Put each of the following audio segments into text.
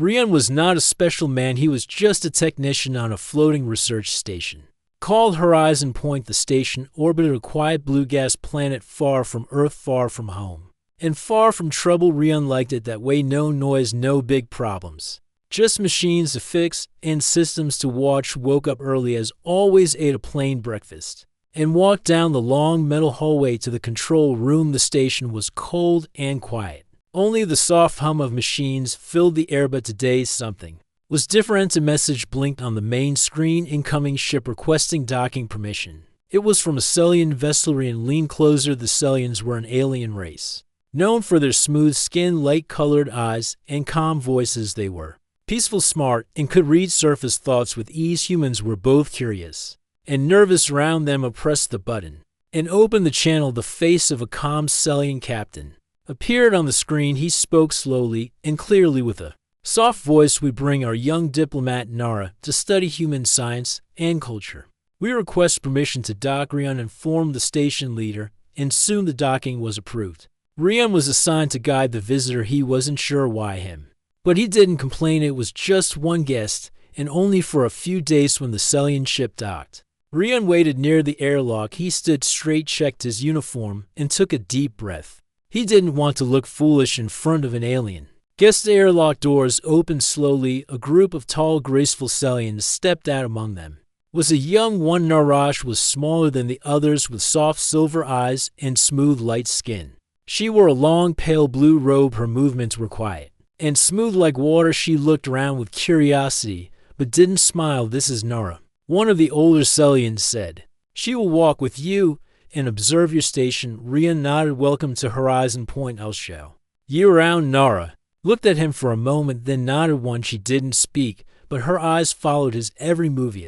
Rian was not a special man, he was just a technician on a floating research station. Called Horizon Point, the station orbited a quiet blue gas planet far from Earth, far from home. And far from trouble. Rian liked it that way. No noise, no big problems. Just machines to fix and systems to watch. Woke up early as always, ate a plain breakfast, and walked down the long metal hallway to the control room. The station was cold and quiet. Only the soft hum of machines filled the air, but today something was different. A message blinked on the main screen. Incoming ship requesting docking permission. It was from a Celian vessel. Rian leaned closer. The Celians were an alien race, known for their smooth skin, light-colored eyes, and calm voices. They were peaceful, smart, and could read surface thoughts with ease. Humans were both curious and nervous around them. Pressed the button and opened the channel. The face of a calm Celian captain appeared on the screen. He spoke slowly and clearly with a soft voice. We bring our young diplomat Nara to study human science and culture. We request permission to dock. Rian informed the station leader, and soon the docking was approved. Rian was assigned to guide the visitor. He wasn't sure why him, but he didn't complain. It was just one guest, and only for a few days. When the Celian ship docked, Rian waited near the airlock. He stood straight, checked his uniform, and took a deep breath. He didn't want to look foolish in front of an alien guest. The airlock doors opened slowly. A group of tall, graceful Celians stepped out. Among them was a young one. Narash was smaller than the others, with soft silver eyes and smooth, light skin. She wore a long, pale blue robe. Her movements were quiet and smooth like water. She looked around with curiosity, but didn't smile. This is Nara, one of the older Celians said. She will walk with you and observe your station. Rian nodded. Welcome to Horizon Point. I'll show you around. Nara looked at him for a moment, then nodded once. She didn't speak, but her eyes followed his every move.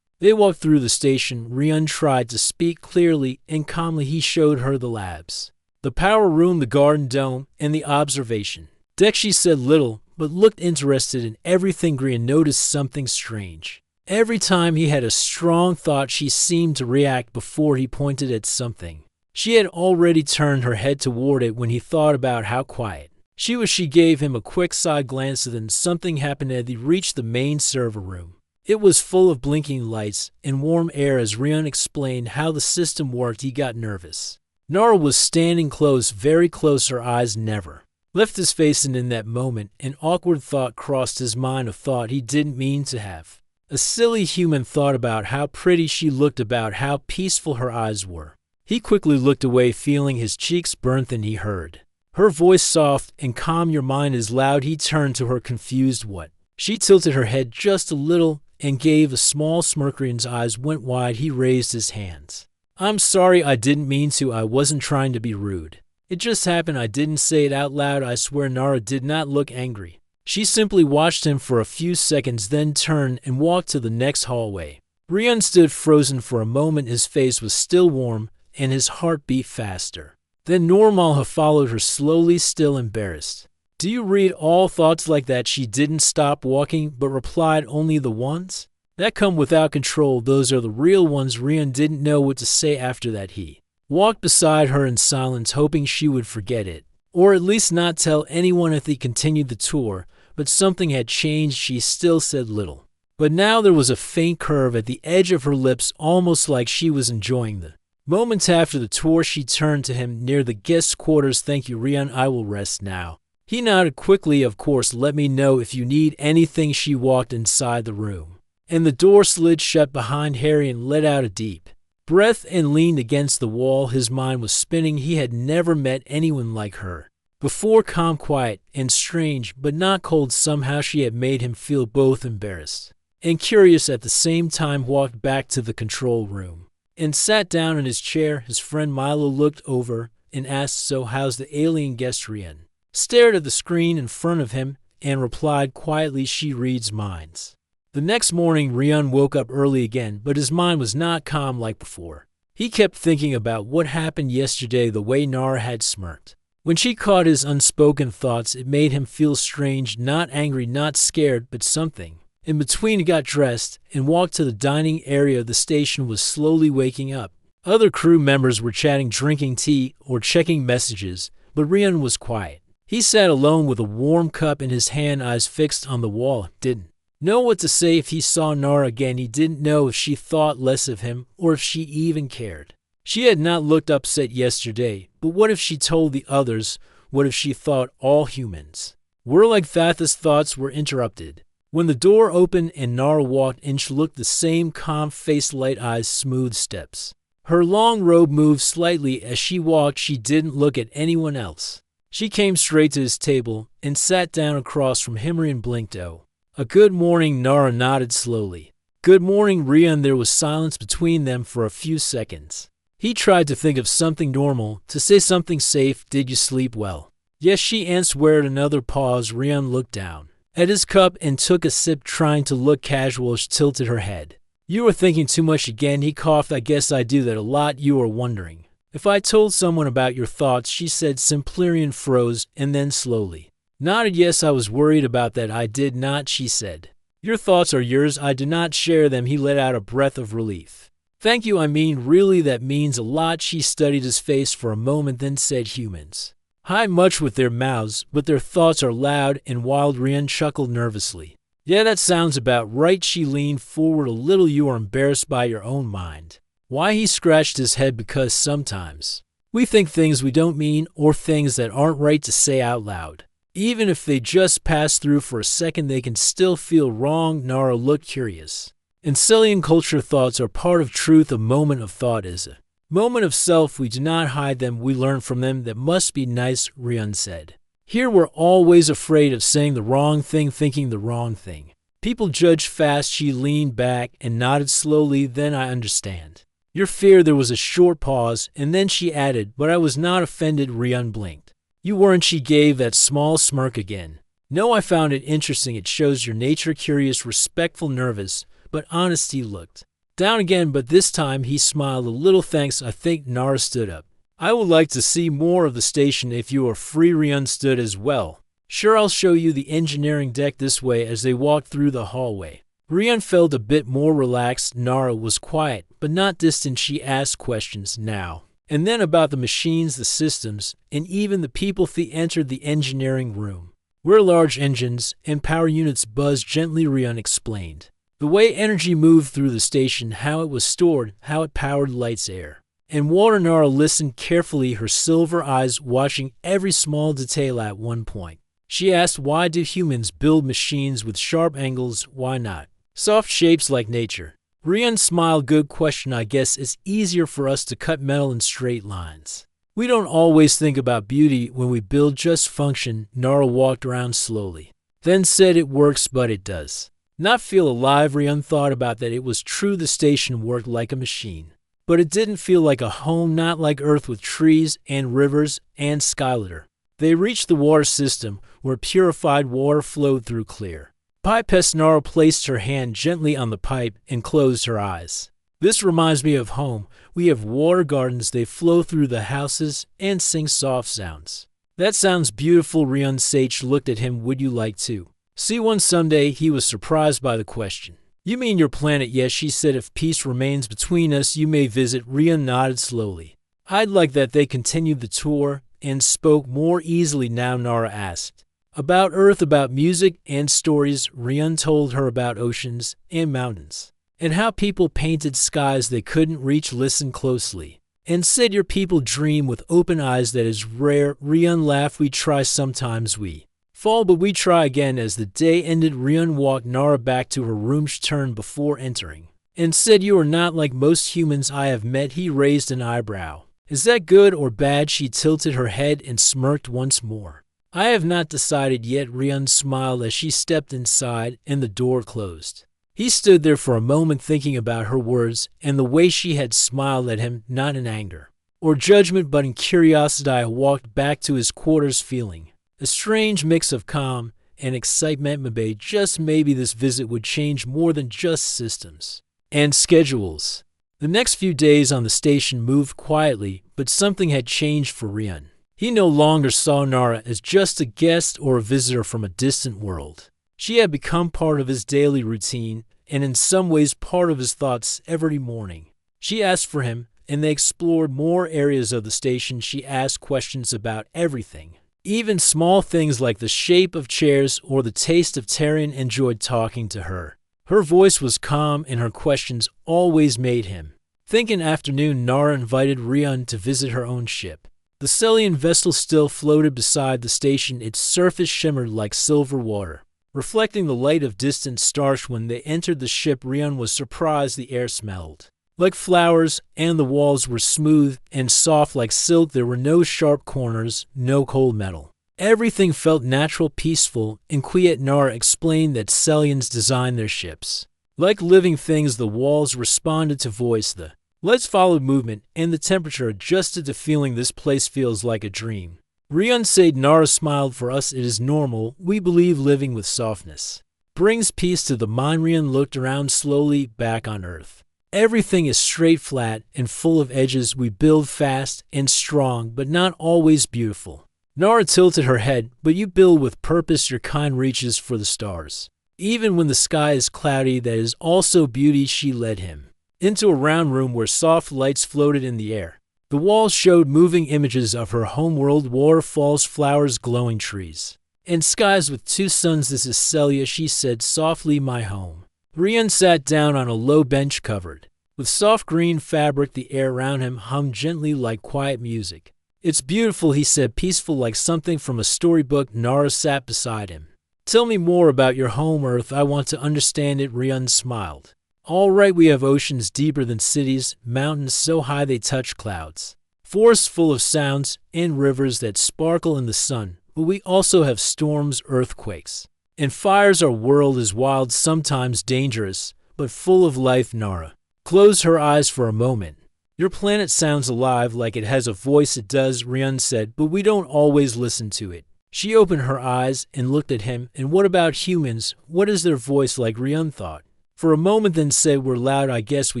They walked through the station. Rian tried to speak clearly and calmly. He showed her the labs, the power room, the garden dome, and the observation deck. She said little, but looked interested in everything. Rian noticed something strange. Every time he had a strong thought, she seemed to react before he pointed at something. She had already turned her head toward it when he thought about how quiet she was. She gave him a quick side glance, and then something happened as he reached the main server room. It was full of blinking lights and warm air. As Rian explained how the system worked, he got nervous. Nara was standing close, very close. Her eyes never left his face, and in that moment, an awkward thought crossed his mind, a thought he didn't mean to have. A silly human thought about how pretty she looked, about how peaceful her eyes were. He quickly looked away, feeling his cheeks burn. Then he heard her voice, soft and calm. Your mind is loud. He turned to her, confused. What? She tilted her head just a little and gave a small smirk. Rian's eyes went wide. He raised his hands. I'm sorry, I didn't mean to. I wasn't trying to be rude. It just happened. I didn't say it out loud. I swear. Nara did not look angry. She simply watched him for a few seconds, then turned and walked to the next hallway. Rian stood frozen for a moment. His face was still warm, and his heart beat faster. Then Normalha followed her slowly, still embarrassed. Do you read all thoughts like that? She didn't stop walking, but replied, only the ones that come without control. Those are the real ones. Rian didn't know what to say after that. He walked beside her in silence, hoping she would forget it, or at least not tell anyone if they continued the tour. But something had changed. She still said little, but now there was a faint curve at the edge of her lips, almost like she was enjoying the moments after the tour. She turned to him near the guest quarters. Thank you, Rian. I will rest now. He nodded quickly. Of course, let me know if you need anything. She walked inside the room, and the door slid shut behind Harry and let out a deep breath and leaned against the wall. His mind was spinning. He had never met anyone like her before, calm, quiet, and strange, but not cold. Somehow she had made him feel both embarrassed and curious at the same time. Walked back to the control room and sat down in his chair. His friend Milo looked over and asked, so how's the alien guest? Rian stared at the screen in front of him and replied quietly, she reads minds. The next morning, Rian woke up early again, but his mind was not calm like before. He kept thinking about what happened yesterday, the way Nara had smirked when she caught his unspoken thoughts. It made him feel strange, not angry, not scared, but something in between. He got dressed and walked to the dining area. The station was slowly waking up. Other crew members were chatting, drinking tea, or checking messages, but Rian was quiet. He sat alone with a warm cup in his hand, eyes fixed on the wall. Didn't know what to say if he saw Nara again. He didn't know if she thought less of him or if she even cared. She had not looked upset yesterday, but what if she told the others? What if she thought all humans were like that? His thoughts were interrupted when the door opened and Nara walked in. She looked the same, calm face, light eyes, smooth steps. Her long robe moved slightly as she walked. She didn't look at anyone else. She came straight to his table and sat down across from him. Rian blinked. "Oh, a good morning." Nara nodded slowly. "Good morning, Rian." There was silence between them for a few seconds. He tried to think of something normal, to say something safe. "Did you sleep well?" "Yes," she answered. Another pause. Rian looked down at his cup and took a sip, trying to look casual. She tilted her head. "You were thinking too much again." He coughed. "I guess I do that a lot. You are wondering if I told someone about your thoughts," she said simply. Rian froze and then slowly nodded. "Yes, I was worried about that." "I did not," she said. "Your thoughts are yours. I do not share them." He let out a breath of relief. "Thank you. I mean, really, that means a lot." She studied his face for a moment, then said, "Humans hide much with their mouths, but their thoughts are loud and wild." Rian chuckled nervously. "Yeah, that sounds about right." She leaned forward a little. "You are embarrassed by your own mind." "Why?" He scratched his head. "Because sometimes we think things we don't mean, or things that aren't right to say out loud. Even if they just pass through for a second, they can still feel wrong." Nara looked curious. "In Cillian culture, thoughts are part of truth. A moment of thought is a moment of self. We do not hide them. We learn from them. That must be nice," Rian said. "Here we're always afraid of saying the wrong thing, thinking the wrong thing. People judge fast." She leaned back and nodded slowly. "Then I understand your fear." There was a short pause, and then she added, "But I was not offended." Rian blinked. "You weren't." She gave that small smirk again. "No, I found it interesting. It shows your nature, curious, respectful, nervous, but honest." He looked down again, but this time he smiled a little. "Thanks, I think." Nara stood up. "I would like to see more of the station if you are free." Rian stood as well. "Sure, I'll show you the engineering deck this way." As they walked through the hallway, Rian felt a bit more relaxed. Nara was quiet, but not distant. She asked questions now and then about the machines, the systems, and even the people. They entered the engineering room, where large engines and power units buzzed gently. Rian explained the way energy moved through the station, how it was stored, how it powered lights, air, and water. Nara listened carefully, her silver eyes watching every small detail. At one point, she asked, "Why do humans build machines with sharp angles? Why not soft shapes like nature?" Rian smiled. "Good question. I guess it's easier for us to cut metal in straight lines. We don't always think about beauty when we build, just function." Nara walked around slowly, then said, "It works, but it does not feel alive." Rian thought about that. It was true, the station worked like a machine, but it didn't feel like a home, not like Earth with trees and rivers and skylitter. They reached the water system, where purified water flowed through clear pipes. Nara placed her hand gently on the pipe and closed her eyes. "This reminds me of home. We have water gardens. They flow through the houses and sing soft sounds." "That sounds beautiful." Rian Sage looked at him. "Would you like to see one someday?" He was surprised by the question. "You mean your planet?" "Yes," she said. "If peace remains between us, you may visit." Rian nodded slowly. "I'd like that." They continued the tour and spoke more easily now. Nara asked about Earth, about music and stories. Rian told her about oceans and mountains, and how people painted skies they couldn't reach. "Listen closely," and said, "Your people dream with open eyes. That is rare." Rian laughed. "We try sometimes. We fall, but we try again." As the day ended, Rian walked Nara back to her room. She turned before entering and said, "You are not like most humans I have met." He raised an eyebrow. "Is that good or bad?" She tilted her head and smirked once more. "I have not decided yet." Rian smiled as she stepped inside and the door closed. He stood there for a moment, thinking about her words and the way she had smiled at him, not in anger or judgment, but in curiosity. I walked back to his quarters feeling a strange mix of calm and excitement. Maybe, just maybe, this visit would change more than just systems and schedules. The next few days on the station moved quietly, but something had changed for Rian. He no longer saw Nara as just a guest or a visitor from a distant world. She had become part of his daily routine, and in some ways part of his thoughts every morning. She asked for him, and they explored more areas of the station. She asked questions about everything Even small things like the shape of chairs or the taste of Tyrion enjoyed talking to her. Her voice was calm and her questions always made him think. In afternoon, Nara invited Rian to visit her own ship. The Celian vessel still floated beside the station, its surface shimmered like silver water, reflecting the light of distant stars. When they entered the ship, Rian was surprised. The air smelled like flowers, and the walls were smooth and soft like silk. There were no sharp corners, no cold metal. Everything felt natural, peaceful, and quiet. Nara explained that Celians designed their ships like living things. The walls responded to voice. The lights followed movement, and the temperature adjusted to feeling. This place feels like a dream. Rian said. Nara smiled. For us, it is normal. We believe living with softness brings peace to the mind. Rian looked around slowly. Back on Earth, everything is straight, flat, and full of edges. We build fast and strong, but not always beautiful. Nara tilted her head. But you build with purpose. Your kind reaches for the stars. Even when the sky is cloudy, that is also beauty. She led him into a round room where soft lights floated in the air. The walls showed moving images of her homeworld: waterfalls, flowers, glowing trees, and skies with two suns. This is Celia, she said softly, my home. Rian sat down on a low bench covered with soft green fabric. The air around him hummed gently like quiet music. It's beautiful, he said, peaceful like something from a storybook. Nara sat beside him. Tell me more about your home, Earth. I want to understand it. Rian smiled. All right, we have oceans deeper than cities, mountains so high they touch clouds, forests full of sounds, and rivers that sparkle in the sun. But we also have storms, earthquakes, and fires. Our world is wild, sometimes dangerous, but full of life. Nara closed her eyes for a moment. Your planet sounds alive, like it has a voice. It does, Rian said, but we don't always listen to it. She opened her eyes and looked at him. And what about humans? What is their voice like? Rian thought for a moment, then said, we're loud. I guess we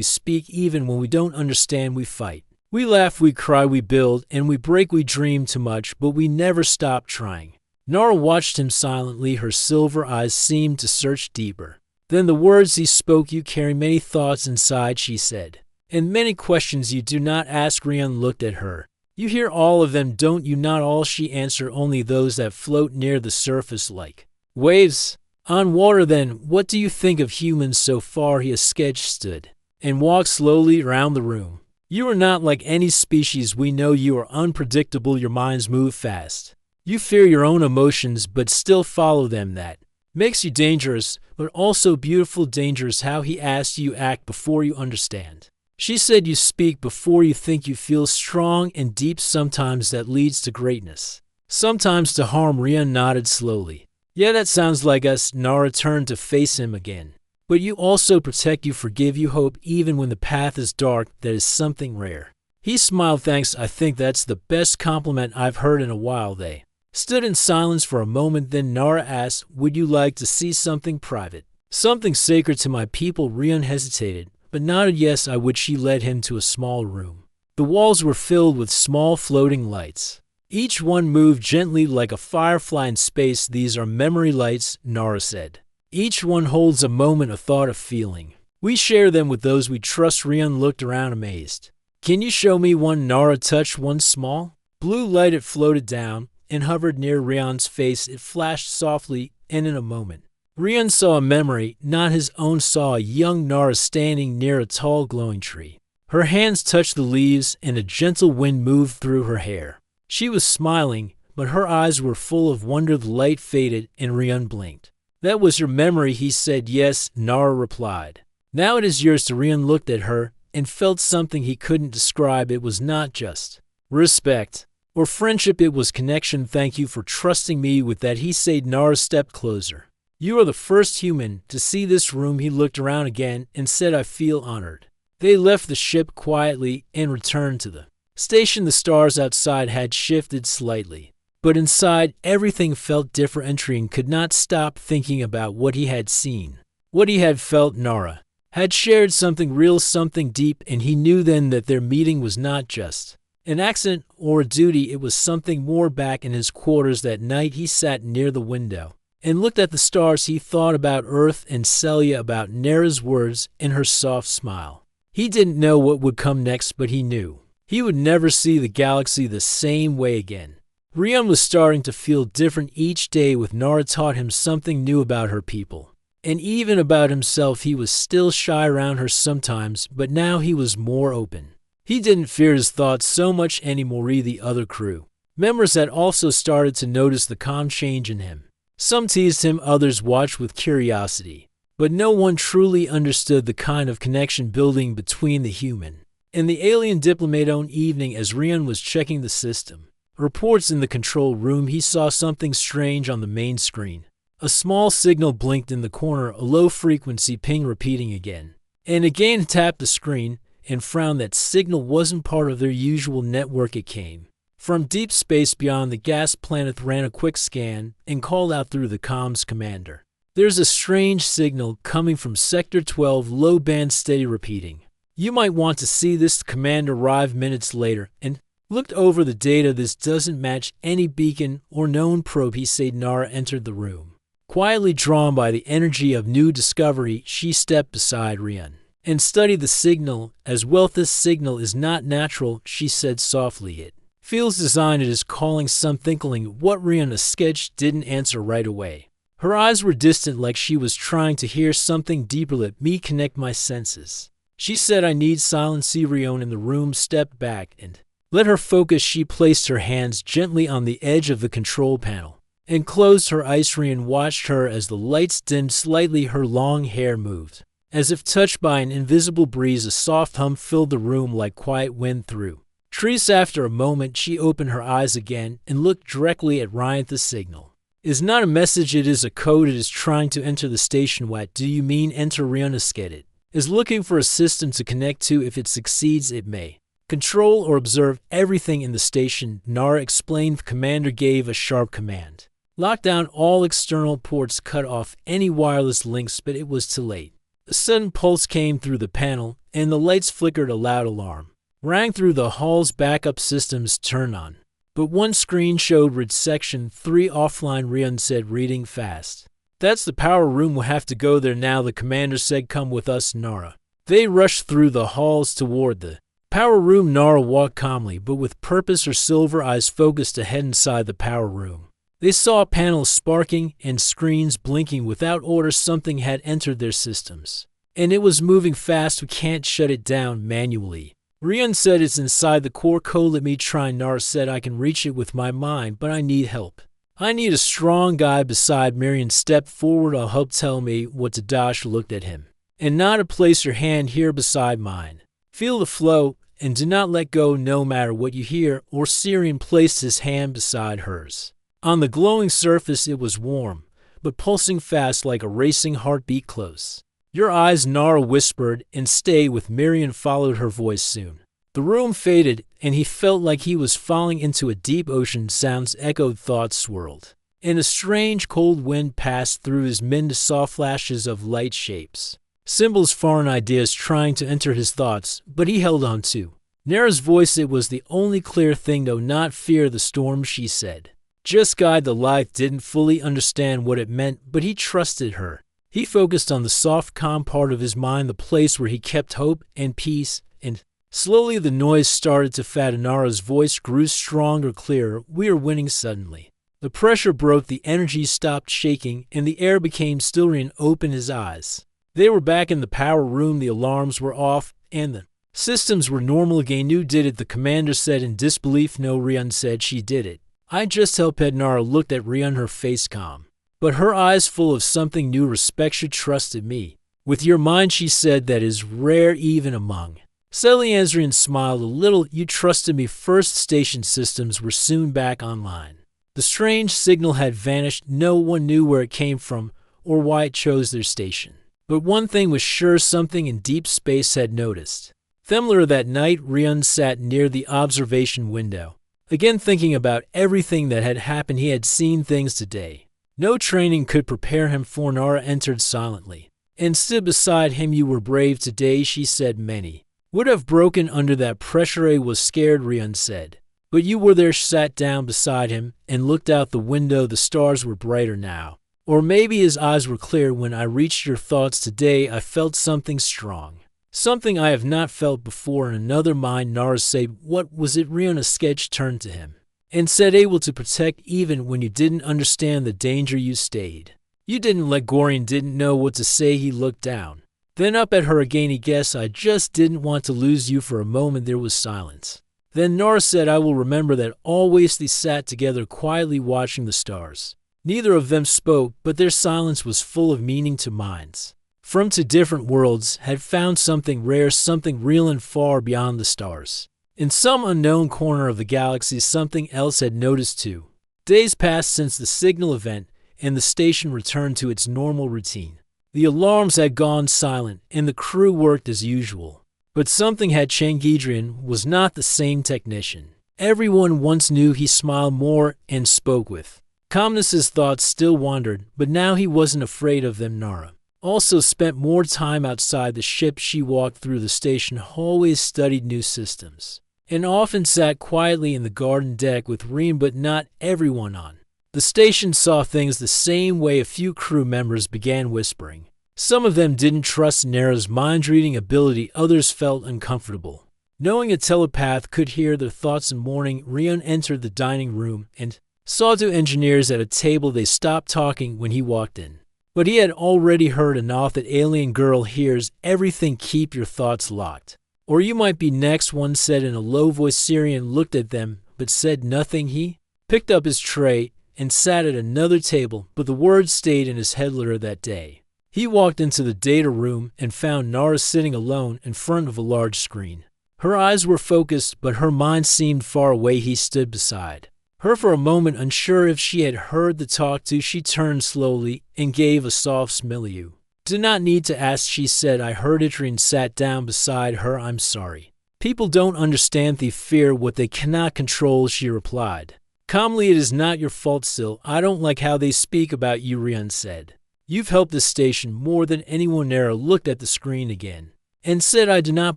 speak even when we don't understand. We fight, we laugh, we cry, we build, and we break. We dream too much, but we never stop trying. Nara watched him silently. Her silver eyes seemed to search deeper than the words he spoke. You carry many thoughts inside, she said, and many questions you do not ask. Rian looked at her. You hear all of them, don't you? Not all, she answered, only those that float near the surface like waves on water. Then what do you think of humans so far? He sketched, stood, and walked slowly around the room. You are not like any species we know. You are unpredictable. Your minds move fast. You fear your own emotions, but still follow them. That makes you dangerous, but also beautiful. Dangerous how? He asked. You act before you understand. She said. You speak before you think. You feel strong and deep. Sometimes that leads to greatness, sometimes to harm. Rian nodded slowly. Yeah, that sounds like us. Nara turned to face him again. But you also protect, you forgive, you hope, even when the path is dark. That is something rare. He smiled. Thanks, I think that's the best compliment I've heard in a while. They stood in silence for a moment. Then Nara asked, would you like to see something private, something sacred to my people? Rian hesitated, but nodded yes, I would. She led him to a small room. The walls were filled with small floating lights. Each one moved gently like a firefly in space. These are memory lights, Nara said. Each one holds a moment, a thought, a feeling. We share them with those we trust. Rian looked around amazed. Can you show me one? Nara touched one small blue light. It floated down and hovered near Rian's face. It flashed softly, and in a moment, Rian saw a memory, not his own. Saw a young Nara standing near a tall glowing tree. Her hands touched the leaves, and a gentle wind moved through her hair. She was smiling, but her eyes were full of wonder. The light faded, and Rian blinked. That was your memory, he said. Yes, Nara replied. Now it is yours. Rian looked at her and felt something he couldn't describe. It was not just respect or friendship, it was connection. Thank you for trusting me with that, he said. Nara stepped closer. You are the first human to see this room. He looked around again and said, I feel honored. They left the ship quietly and returned to the station. The stars outside had shifted slightly, but inside everything felt different. Rian could not stop thinking about what he had seen, what he had felt. Nara had shared something real, something deep, and he knew then that their meeting was not just an accident or a duty. It was something more. Back in his quarters that night, he sat near the window and looked at the stars. He thought about Earth and Celia, about Nara's words and her soft smile. He didn't know what would come next, but he knew he would never see the galaxy the same way again. Ryun was starting to feel different each day, with Nara taught him something new about her people. And even about himself. He was still shy around her sometimes, but now he was more open. He didn't fear his thoughts so much anymore. The other crew members had also started to notice the calm change in him. Some teased him, others watched with curiosity. But no one truly understood the kind of connection building between the human and the alien diplomat. On evening, as Ryun was checking the system reports in the control room, he saw something strange on the main screen. A small signal blinked in the corner, a low-frequency ping repeating again. And again tapped the screen and frowned. That signal wasn't part of their usual network. It came from deep space beyond the gas planet. Ran a quick scan and called out through the comms, "Commander, there's a strange signal coming from Sector 12, low band, steady repeating. You might want to see this." The commander arrived minutes later and looked over the data. "This doesn't match any beacon or known probe," he said. Nara entered the room. Quietly drawn by the energy of new discovery, she stepped beside Ryun and studied the signal as well. "This signal is not natural," she said softly. "It feels designed. It is calling something." What? Ryun, a sketch, didn't answer right away. Her eyes were distant, like she was trying to hear something deeper. "Let me connect my senses," she said. "I need silence." Ryun in the room stepped back and let her focus. She placed her hands gently on the edge of the control panel and closed her eyes. Ryun watched her as the lights dimmed slightly. Her long hair moved as if touched by an invisible breeze. A soft hum filled the room like quiet wind through trees. After a moment, she opened her eyes again and looked directly at Ryun. "The signal is not a message, it is a code. It is trying to enter the station." "What do you mean enter?" Ryun asked. "It is looking for a system to connect to. If it succeeds, it may control or observe everything in the station," Nara explained. The commander gave a sharp command. "Lock down all external ports, cut off any wireless links," but it was too late. A sudden pulse came through the panel, and the lights flickered. A loud alarm rang through the hall's backup systems turned on. But one screen showed read Section 3 offline. Ryun said, reading fast. "That's the power room. We'll have to go there now," the commander said. "Come with us, Nara." They rushed through the halls toward the power room. Nara walked calmly, but with purpose. Her silver eyes focused ahead. Inside the power room, they saw panels sparking and screens blinking. Without order, something had entered their systems, and it was moving fast. "We can't shut it down manually," Ryun said. "It's inside the core code." "Let me try," Nara said. "I can reach it with my mind, but I need help. I need a strong guy beside." Marion stepped forward. "I'll help. Tell me what to." Dash looked at him and nodded. "Place your hand here beside mine. Feel the flow and do not let go no matter what you hear or see." Ryun placed his hand beside hers. On the glowing surface, it was warm, but pulsing fast like a racing heartbeat. "Close your eyes," Nara whispered, "and stay with." Marion followed her voice. Soon the room faded, and he felt like he was falling into a deep ocean. Sounds echoed, thoughts swirled, and a strange cold wind passed through his mind. Soft flashes of light, shapes, symbols, foreign ideas trying to enter his thoughts, but he held on to Nara's voice. It was the only clear thing. "Do not fear the storm," she said. "Just guide the light." Didn't fully understand what it meant, but he trusted her. He focused on the soft, calm part of his mind, the place where he kept hope and peace, and slowly the noise started to fade. Nara's voice grew stronger, clearer. "We are winning." Suddenly the pressure broke, the energy stopped shaking, and the air became still. Ryun opened his eyes. They were back in the power room. The alarms were off, and the systems were normal again. "You did it," the commander said in disbelief. "No," Ryun said. "She did it. I just helped." Nara looked at Ryun, her face calm, but her eyes full of something new. "Respect. You trusted me with your mind," she said. "That is rare even among Celians." Ryun smiled a little. "You trusted me first." Station systems were soon back online. The strange signal had vanished. No one knew where it came from or why it chose their station. But one thing was sure, something in deep space had noticed. Themler. That night, Ryun sat near the observation window, again thinking about everything that had happened. He had seen things today no training could prepare him for. Nara entered silently and stood beside him. "You were brave today," she said. "Many would have broken under that pressure." "I was scared," Ryun said. "But you were there." Sat down beside him and looked out the window. The stars were brighter now. Or maybe his eyes were clear. "When I reached your thoughts today, I felt something strong. Something I have not felt before in another mind." Nara said, "What was it?" Ryun, a sketch, turned to him and said able to protect even when you didn't understand the danger you stayed. You didn't let Gorian didn't know what to say. He looked down. Then up at her again. He guessed I just didn't want to lose you. For a moment there was silence. Then Nora said, I will remember that. Always they sat together quietly watching the stars. Neither of them spoke, but their silence was full of meaning to minds. From two different worlds, had found something rare, something real and far beyond the stars. In some unknown corner of the galaxy, something else had noticed too. Days passed since the signal event, and the station returned to its normal routine. The alarms had gone silent, and the crew worked as usual. But something had changed. Adrian was not the same technician. Everyone once knew he smiled more and spoke with calmness. His thoughts still wandered, but now he wasn't afraid of them. Nara also spent more time outside the ship. She walked through the station hallways, studied new systems, and often sat quietly in the garden deck with Reem, but not everyone on the station saw things the same way. A few crew members began whispering. Some of them didn't trust Nara's mind-reading ability. Others felt uncomfortable knowing a telepath could hear their thoughts. In morning, Rion entered the dining room and saw two engineers at a table. They stopped talking when he walked in. But he had already heard enough. That alien girl hears everything. Keep your thoughts locked, or you might be next, one said in a low voice. Syrian looked at them, but said nothing. He picked up his tray and sat at another table, but the words stayed in his head later that day. He walked into the data room and found Nara sitting alone in front of a large screen. Her eyes were focused, but her mind seemed far away. He stood beside her for a moment, unsure if she had heard the talk too. She turned slowly and gave a soft smile. You do not need to ask, she said. I heard it. And sat down beside her. I'm sorry. People don't understand. They fear what they cannot control, she replied calmly. It is not your fault still. I don't like how they speak about you, Rion said. You've helped this station more than anyone. Nara looked at the screen again and said, I do not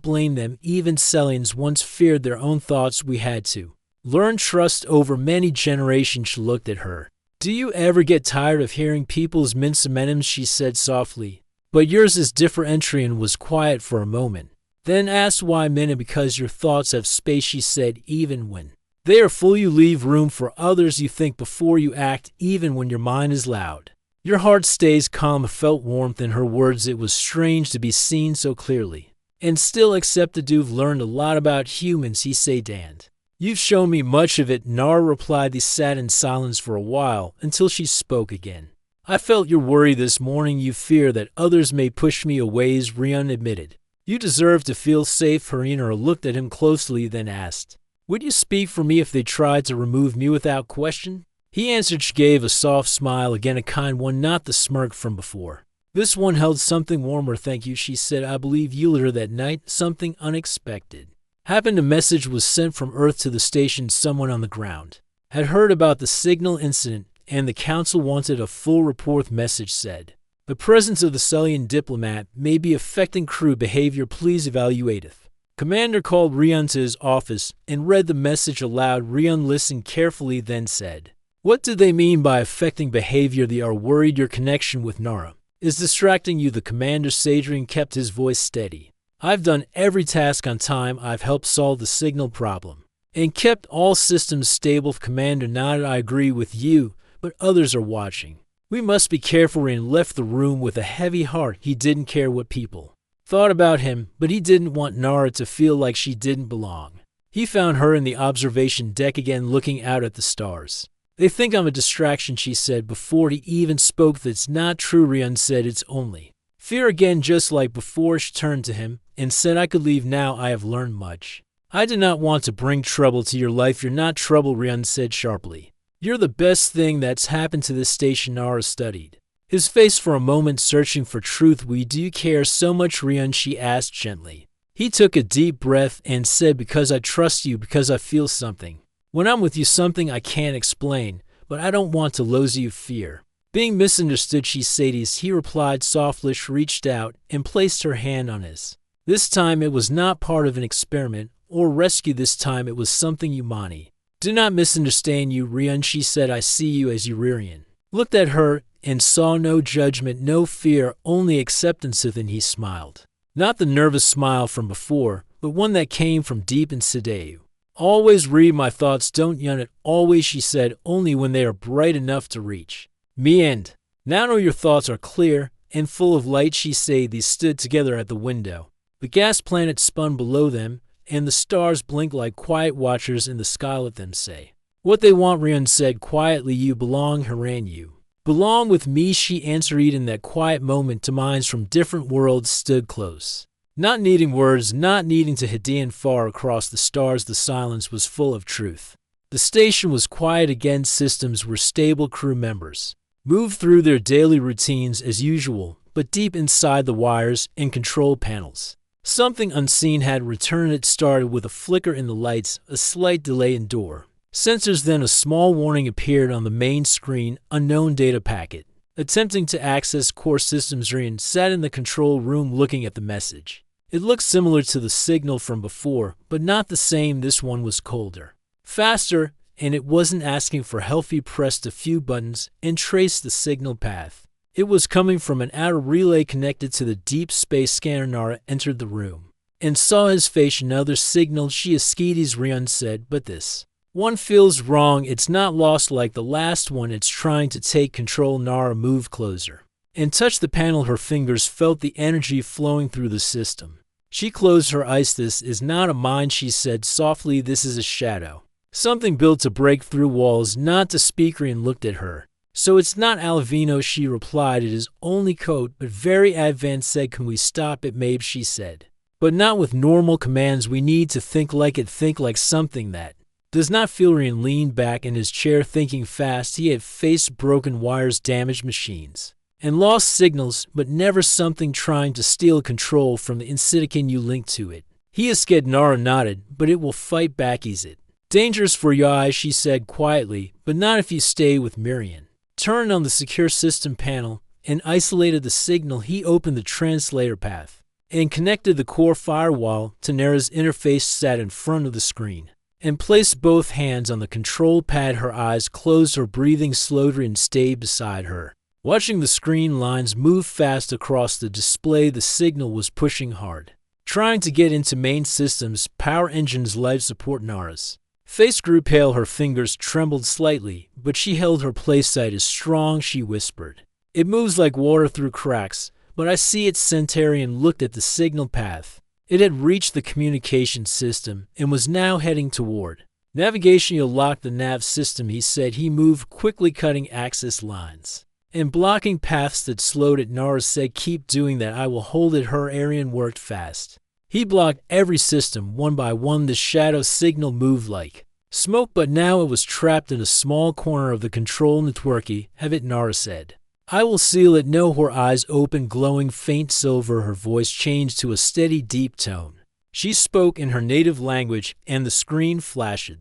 blame them. Even Sellians once feared their own thoughts. We had to learn trust over many generations. She looked at her. Do you ever get tired of hearing people's minimums? She said softly. But yours is different. Entrian was quiet for a moment, then asked why minute? Because your thoughts have space, she said. Even when they are full, you leave room for others. You think before you act, even when your mind is loud. Your heart stays calm. Felt warmth in her words. It was strange to be seen so clearly and still accepted. You've learned a lot about humans, he said. And you've shown me much of it, Nara replied. They sat in silence for a while until she spoke again. I felt your worry this morning. You fear that others may push me away, Rion admitted. You deserve to feel safe. Harina looked at him closely, then asked, would you speak for me if they tried to remove me without question? He answered. She gave a soft smile, again a kind one, not the smirk from before. This one held something warmer. Thank you, she said. I believe you later that night. Something unexpected happened. A message was sent from Earth to the station. Someone on the ground had heard about the signal incident, and the council wanted a full report. Message said, the presence of the Sellian diplomat may be affecting crew behavior. Please evaluate it. Commander called Rion to his office and read the message aloud. Rion listened carefully, then said, what do they mean by affecting behavior? They are worried your connection with Nara is distracting you. The commander Sadrian kept his voice steady. I've done every task on time. I've helped solve the signal problem and kept all systems stable. Commander nodded. I agree with you, but others are watching. We must be careful. Rion left the room with a heavy heart. He didn't care what people thought about him, but he didn't want Nara to feel like she didn't belong. He found her in the observation deck again, looking out at the stars. They think I'm a distraction, she said before he even spoke. That's not true, Rion said. It's only fear again, just like before. She turned to him and said, I could leave now. I have learned much. I do not want to bring trouble to your life. You're not trouble, Rion said sharply. You're the best thing that's happened to this station. Nara studied his face for a moment, searching for truth. Do you care so much, Rion? She asked gently. He took a deep breath and said, because I trust you, because I feel something. When I'm with you, something I can't explain, but I don't want to lose you. Fear being misunderstood, she said. He replied softly. She reached out and placed her hand on his. This time it was not part of an experiment or rescue. This time it was something humani. Do not misunderstand you, Rion, she said. I see you as Urian. Looked at her and saw no judgment, no fear, only acceptance. Then he smiled. Not the nervous smile from before, but one that came from deep inside. Always read my thoughts, don't yun it. Always, she said, only when they are bright enough to reach me. And now know your thoughts are clear and full of light, she said. They stood together at the window. The gas planet spun below them, and the stars blinked like quiet watchers in the sky. Let them say what they want, Rion said quietly. You belong, Haran, you belong with me, she answered. In that quiet moment, two minds from different worlds stood close. Not needing words, not needing to Hadean far across the stars, the silence was full of truth. The station was quiet again. Systems were stable. Crew members moved through their daily routines as usual, but deep inside the wires and control panels, something unseen had returned. It started with a flicker in the lights, a slight delay in door sensors, then a small warning appeared on the main screen. Unknown data packet. Attempting to access core systems. Rian sat in the control room looking at the message. It looked similar to the signal from before, but not the same. This one was colder, faster, and it wasn't asking for help. He pressed a few buttons and traced the signal path. It was coming from an outer relay connected to the deep space scanner. Nara entered the room and saw his face. Another signal, she Ascides, Rian said, but this one feels wrong. It's not lost like the last one. It's trying to take control. Nara moved closer and touched the panel. Her fingers felt the energy flowing through the system. She closed her eyes. This is not a mind, she said softly. This is a shadow. Something built to break through walls, not to speak. Rian looked at her. So it's not Alavino, she replied. It is only code, but very advanced. Said, can we stop it, Mabe, she said. But not with normal commands. We need to think like it, think like something that does not feel. Rian leaned back in his chair, thinking fast. He had faced broken wires, damaged machines, and lost signals, but never something trying to steal control from the Insidican you linked to it. He is scared. Nara nodded, but it will fight back. Is it dangerous for your eyes, she said quietly, but not if you stay with Miriam. Turned on the secure system panel and isolated the signal. He opened the translator path and connected the core firewall to Nara's interface. Sat in front of the screen and placed both hands on the control pad. Her eyes closed, her breathing slowed, and stayed beside her, watching the screen lines move fast across the display. The signal was pushing hard, trying to get into main systems, power engines, life support. Nara's face grew pale. Her fingers trembled slightly, but she held her place. Sight is strong, she whispered. It moves like water through cracks, but I see it. Centurion looked at the signal path. It had reached the communication system and was now heading toward navigation. You'll lock the nav system, he said. He moved quickly, cutting access lines and blocking paths that slowed it. Nara said, keep doing that. I will hold it. Her Arian worked fast. He blocked every system one by one. The shadow signal moved like smoke, but now it was trapped in a small corner of the control network. Have it, Nara said. I will seal it. No. Her eyes opened, glowing faint silver. Her voice changed to a steady, deep tone. She spoke in her native language, and the screen flashed.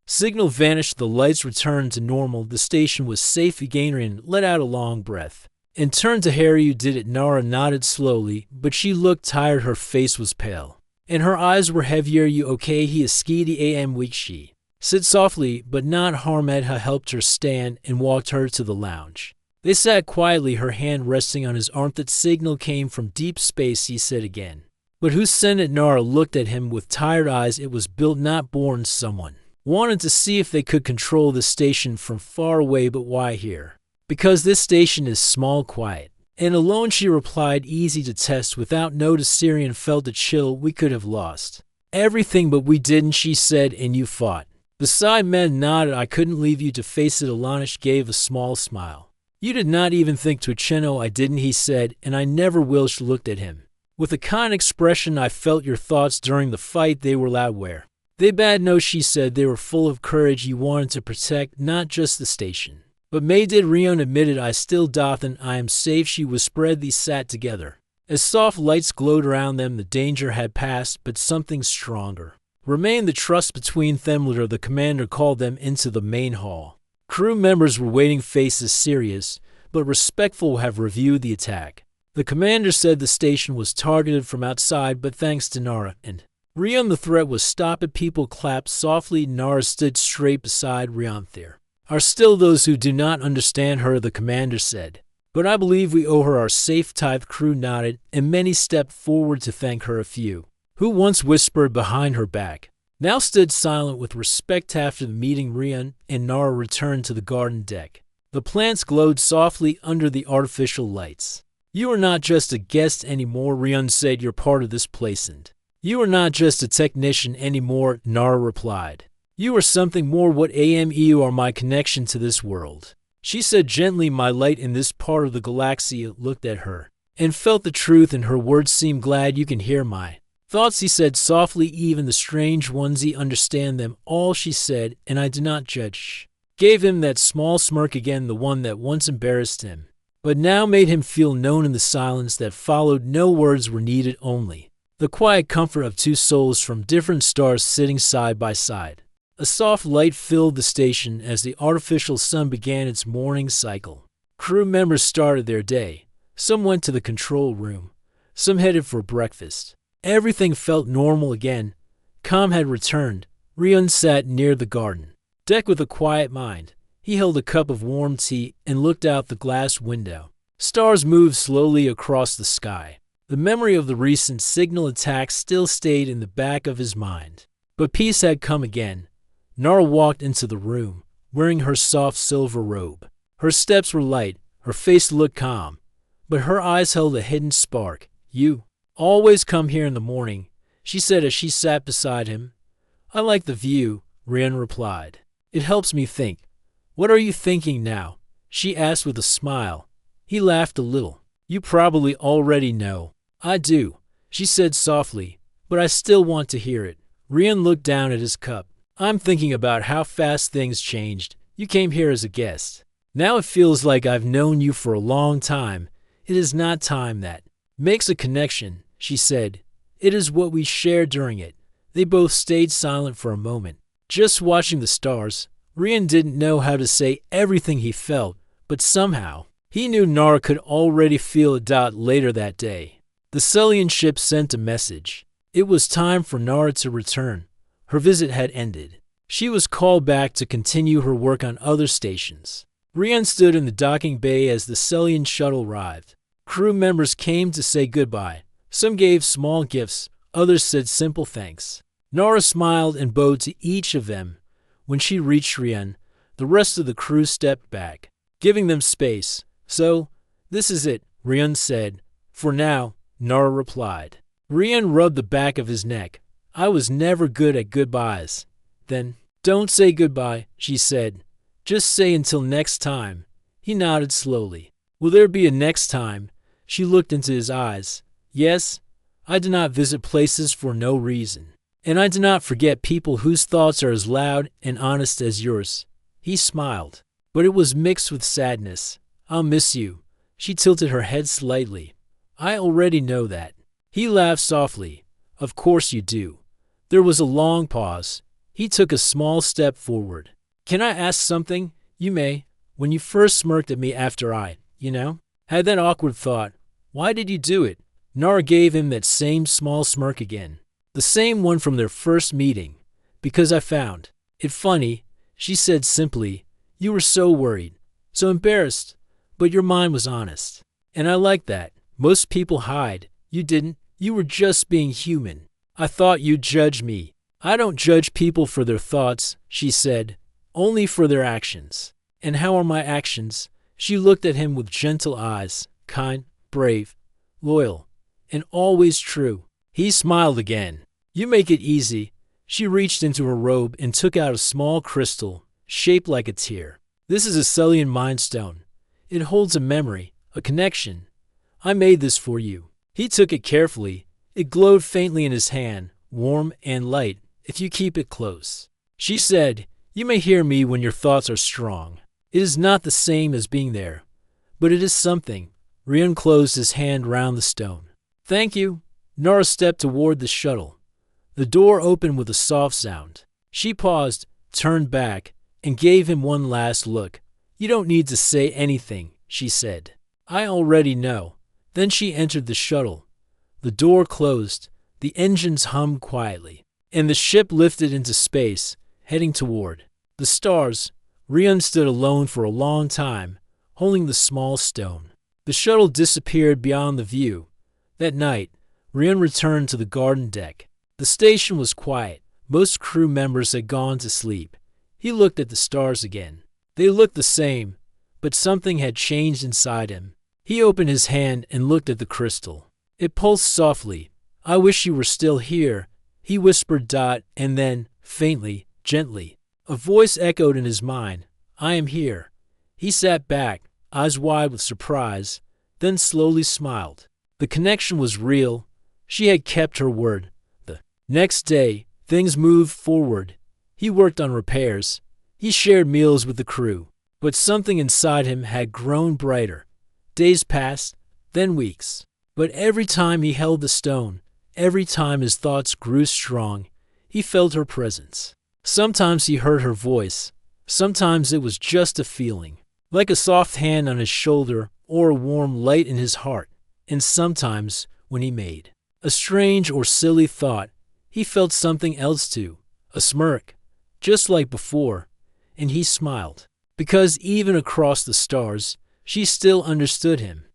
Signal vanished. The lights returned to normal. The station was safe again. And let out a long breath and turned to Harry. You did it. Nara nodded slowly, but she looked tired. Her face was pale, and her eyes were heavier. You okay? He Ascides am weak, she said softly, but not Harmedha helped her stand and walked her to the lounge. They sat quietly, her hand resting on his arm. That signal came from deep space, he said again. But who sent it? Nara looked at him with tired eyes. It was built, not born. Someone wanted to see if they could control the station from far away, but why here? Because this station is small, quiet, and alone, she replied, easy to test. Without notice, Syrian felt a chill. We could have lost everything, but we didn't, she said, and you fought. The side men nodded. I couldn't leave you to face it. Alanish gave a small smile. You did not even think to Cheno. I didn't, he said, and I never will. She looked at him with a kind expression. I felt your thoughts during the fight. They were loud. Where? They bad? No, she said. They were full of courage. You wanted to protect not just the station, but May did. Rion admitted. I still Dothan. I am safe, she whispered. These sat together. As soft lights glowed around them, the danger had passed, but something stronger remained. The trust between them. The commander called them into the main hall. Crew members were waiting, faces serious, but respectful. Have reviewed the attack. The commander said the station was targeted from outside, but thanks to Nara and Rion, the threat was stopped. People clapped softly. Nara stood straight beside Rion. There are still those who do not understand her, the commander said. But I believe we owe her our safe type. Crew nodded, and many stepped forward to thank her. A few, who once whispered behind her back, now stood silent with respect. After the meeting, Rian and Nara returned to the garden deck. The plants glowed softly under the artificial lights. "You are not just a guest anymore," Rian said. "You're part of this place, and you are not just a technician anymore," Nara replied. "You are something more. What you are my connection to this world," she said gently. "My light in this part of the galaxy." Looked at her and felt the truth in her words. "Seem glad you can hear my thoughts," he said softly. "Even the strange ones, he understand them all," she said, "and I do not judge." Gave him that small smirk again, the one that once embarrassed him, but now made him feel known. In the silence that followed, no words were needed, only the quiet comfort of two souls from different stars sitting side by side. A soft light filled the station as the artificial sun began its morning cycle. Crew members started their day. Some went to the control room. Some headed for breakfast. Everything felt normal again. Calm had returned. Rian sat near the garden deck with a quiet mind. He held a cup of warm tea and looked out the glass window. Stars moved slowly across the sky. The memory of the recent signal attack still stayed in the back of his mind. But peace had come again. Nara walked into the room, wearing her soft silver robe. Her steps were light, her face looked calm, but her eyes held a hidden spark. "You always come here in the morning," she said as she sat beside him. "I like the view," Rian replied. "It helps me think." "What are you thinking now?" she asked with a smile. He laughed a little. "You probably already know." "I do," she said softly, "but I still want to hear it." Rian looked down at his cup. "I'm thinking about how fast things changed. You came here as a guest. Now it feels like I've known you for a long time. It is not time that makes a connection," she said. "It is what we shared during it." They both stayed silent for a moment, just watching the stars. Rian didn't know how to say everything he felt, but somehow he knew Nara could already feel it. Later that day, the Celian ship sent a message. It was time for Nara to return. Her visit had ended. She was called back to continue her work on other stations. Rian stood in the docking bay as the Celian shuttle arrived. Crew members came to say goodbye. Some gave small gifts, others said simple thanks. Nara smiled and bowed to each of them. When she reached Rian, the rest of the crew stepped back, giving them space. "So, this is it," Rian said. "For now," Nara replied. Rian rubbed the back of his neck. "I was never good at goodbyes." "Then, don't say goodbye," she said. "Just say until next time." He nodded slowly. "Will there be a next time?" She looked into his eyes. "Yes, I do not visit places for no reason. And I do not forget people whose thoughts are as loud and honest as yours." He smiled, but it was mixed with sadness. "I'll miss you." She tilted her head slightly. "I already know that." He laughed softly. "Of course you do." There was a long pause. He took a small step forward. "Can I ask something?" "You may. When you first smirked at me after I, had that awkward thought, why did you do it?" Nara gave him that same small smirk again. The same one from their first meeting. "Because I found it funny," she said simply. "You were so worried, so embarrassed, but your mind was honest. And I like that. Most people hide. You didn't. You were just being human. I thought you'd judge me." "I don't judge people for their thoughts," she said, "only for their actions." "And how are my actions?" She looked at him with gentle eyes. "Kind, brave, loyal, and always true." He smiled again. "You make it easy." She reached into her robe and took out a small crystal, shaped like a tear. "This is a Celian Mind Stone. It holds a memory, a connection. I made this for you." He took it carefully. It glowed faintly in his hand, warm and light, if you keep it close. She said, "You may hear me when your thoughts are strong. It is not the same as being there, but it is something." Rian closed his hand round the stone. "Thank you." Nara stepped toward the shuttle. The door opened with a soft sound. She paused, turned back, and gave him one last look. "You don't need to say anything," she said. "I already know." Then she entered the shuttle. The door closed, the engines hummed quietly, and the ship lifted into space, heading toward the stars. Rian stood alone for a long time, holding the small stone. The shuttle disappeared beyond the view. That night, Rian returned to the garden deck. The station was quiet. Most crew members had gone to sleep. He looked at the stars again. They looked the same, but something had changed inside him. He opened his hand and looked at the crystal. It pulsed softly. "I wish you were still here," he whispered. And then, faintly, gently, a voice echoed in his mind. "I am here." He sat back, eyes wide with surprise, then slowly smiled. The connection was real. She had kept her word. The next day, things moved forward. He worked on repairs. He shared meals with the crew. But something inside him had grown brighter. Days passed, then weeks. But every time he held the stone, every time his thoughts grew strong, he felt her presence. Sometimes he heard her voice. Sometimes it was just a feeling, like a soft hand on his shoulder or a warm light in his heart. And sometimes, when he made a strange or silly thought, he felt something else too, a smirk, just like before, and he smiled. Because even across the stars, she still understood him.